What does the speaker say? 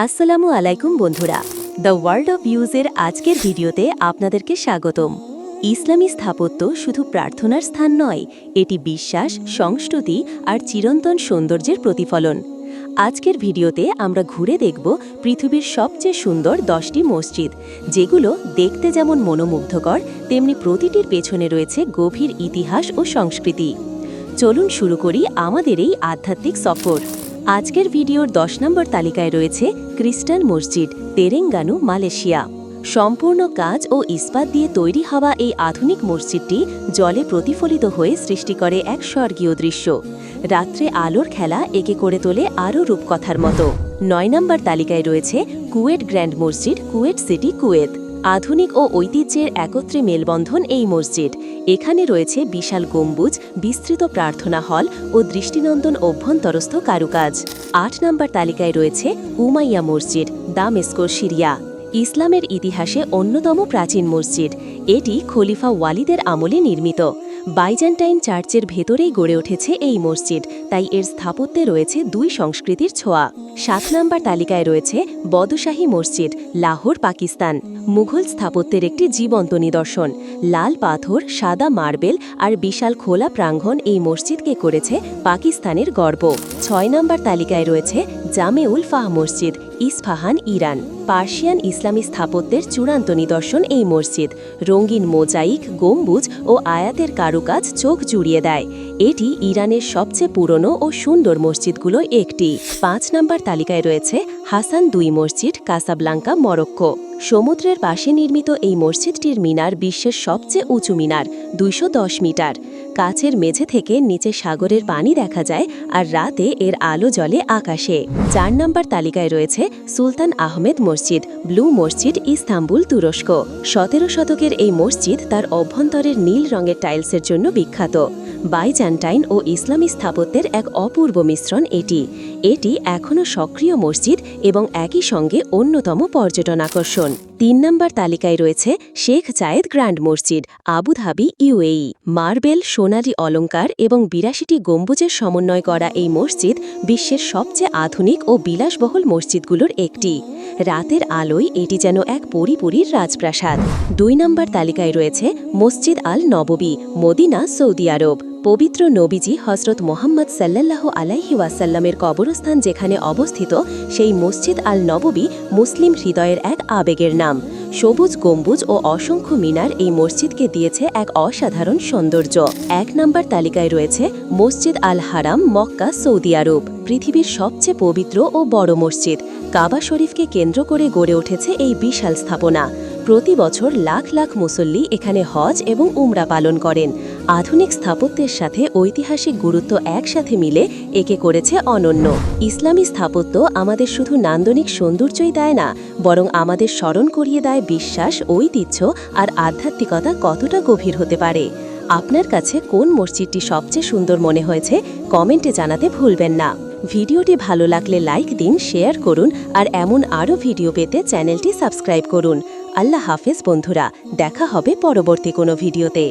আসসালামু আলাইকুম বন্ধুরা, দ্য ওয়ার্ল্ড অব ভিউজের আজকের ভিডিওতে আপনাদেরকে স্বাগতম। ইসলামী স্থাপত্য শুধু প্রার্থনার স্থান নয়, এটি বিশ্বাস, সংস্কৃতি আর চিরন্তন সৌন্দর্যের প্রতিফলন। আজকের ভিডিওতে আমরা ঘুরে দেখব পৃথিবীর সবচেয়ে সুন্দর 10টি মসজিদ, যেগুলো দেখতে যেমন মনোমুগ্ধকর, তেমনি প্রতিটির পেছনে রয়েছে গভীর ইতিহাস ও সংস্কৃতি। চলুন শুরু করি আমাদের এই আধ্যাত্মিক সফর। আজকের ভিডিওর 10 নম্বর তালিকায় রয়েছে খ্রিস্টান মসজিদ, তেরেঙ্গানু, মালয়েশিয়া। সম্পূর্ণ কাঁচ ও ইস্পাত দিয়ে তৈরি হওয়া এই আধুনিক মসজিদটি জলে প্রতিফলিত হয়ে সৃষ্টি করে এক স্বর্গীয় দৃশ্য। রাত্রে আলোর খেলা একে করে তোলে আরও রূপকথার মতো। 9 নম্বর তালিকায় রয়েছে কুয়েট গ্র্যান্ড মসজিদ, কুয়েট সিটি, কুয়েত। আধুনিক ও ঐতিহ্যের একত্রে মেলবন্ধন এই মসজিদ। এখানে রয়েছে বিশাল গম্বুজ, বিস্তৃত প্রার্থনা হল ও দৃষ্টিনন্দন অভ্যন্তরস্থ কারুকাজ। 8 নম্বর তালিকায় রয়েছে উমাইয়া মসজিদ, দামেস্ক, সিরিয়া। ইসলামের ইতিহাসে অন্যতম প্রাচীন মসজিদ। এটি খলিফা ওয়ালিদের আমলে নির্মিত। বাইজেন্টাইন চার্চের ভেতরেই গড়ে উঠেছে এই মসজিদ, তাই এর স্থাপত্যে রয়েছে দুই সংস্কৃতির ছোঁয়া। 7 নম্বর তালিকায় রয়েছে বদশাহী মসজিদ, লাহোর, পাকিস্তান। মুঘল স্থাপত্যের একটি জীবন্ত নিদর্শন। লাল পাথর, সাদা মার্বেল আর বিশাল খোলা প্রাঙ্গণ এই মসজিদকে করেছে পাকিস্তানের গর্ব। 6 নম্বর তালিকায় রয়েছে জামে-উল ফাহ মসজিদ, ইস্পাহান, ইরান। পার্সিয়ান ইসলামী স্থাপত্যের চূড়ান্ত নিদর্শন এই মসজিদ। রঙিন মোজাইক, গম্বুজ ও আয়াতের কারুকাজ চোখ জুড়িয়ে দেয়। এটি ইরানের সবচেয়ে পুরনো ও সুন্দর মসজিদগুলো একটি। 5 নম্বর তালিকায় রয়েছে হাসান II মসজিদ, কাসাব্লাঙ্কা, মরক্কো। সমুদ্রের পাশে নির্মিত এই মসজিদটির মিনার বিশ্বের সবচেয়ে উঁচু মিনার, 210 মিটার। কাছের মেঝে থেকে নিচে সাগরের পানি দেখা যায়, আর রাতে এর আলো জ্বলে আকাশে। 4 নম্বর তালিকায় রয়েছে সুলতান আহমেদ মসজিদ, ব্লু মসজিদ, ইস্তাম্বুল, তুরস্ক। 17 শতকের এই মসজিদ তার অভ্যন্তরের নীল রঙের টাইলসের জন্য বিখ্যাত। বাইজেন্টাইন ও ইসলামী স্থাপত্যের এক অপূর্ব মিশ্রণ এটি। এটি এখনও সক্রিয় মসজিদ এবং একই সঙ্গে অন্যতম পর্যটন আকর্ষণ। 3 নম্বর তালিকায় রয়েছে শেখ জায়েদ গ্র্যান্ড মসজিদ, আবুধাবি, UAE। মার্বেল, সোনালী অলঙ্কার এবং 82টি গম্বুজের সমন্বয় করা এই মসজিদ বিশ্বের সবচেয়ে আধুনিক ও বিলাসবহুল মসজিদগুলোর একটি। রাতের আলোয় এটি যেন এক পরিপুরীর রাজপ্রাসাদ। 2 নম্বর তালিকায় রয়েছে মসজিদ আল নববী, মদিনা, সৌদি আরব। পবিত্র নবীজি হজরত মোহাম্মদ সাল্লাল্লাহু আলাইহি ওয়াসাল্লামের কবরস্থান যেখানে অবস্থিত, সেই মসজিদ আল নববী মুসলিম হৃদয়ের এক আবেগের নাম। সবুজ গম্বুজ ও অসংখ্য মিনার এই মসজিদকে দিয়েছে এক অসাধারণ সৌন্দর্য। 1 নম্বর তালিকায় রয়েছে মসজিদ আল হারাম, মক্কা, সৌদি আরব। পৃথিবীর সবচেয়ে পবিত্র ও বড় মসজিদ কাবা শরীফকে কেন্দ্র করে গড়ে উঠেছে এই বিশাল স্থাপনা। প্রতি বছর লাখ লাখ মুসল্লি এখানে হজ এবং উমরা পালন করেন। আধুনিক স্থাপত্যের সাথে ঐতিহাসিক গুরুত্ব একসাথে মিলে একে করেছে অনন্য। ইসলামী স্থাপত্য আমাদের শুধু নান্দনিক সৌন্দর্যই দেয় না, বরং আমাদের স্মরণ করিয়ে দেয় বিশ্বাস, ঐতিহ্য আর আধ্যাত্মিকতা কতটা গভীর হতে পারে। আপনার কাছে কোন মসজিদটি সবচেয়ে সুন্দর মনে হয়েছে কমেন্টে জানাতে ভুলবেন না। ভিডিওটি ভালো লাগলে লাইক দিন, শেয়ার করুন আর এমন আরও ভিডিও পেতে চ্যানেলটি সাবস্ক্রাইব করুন। আল্লাহ হাফেজ বন্ধুরা, দেখা হবে পরবর্তী কোনো ভিডিওতে।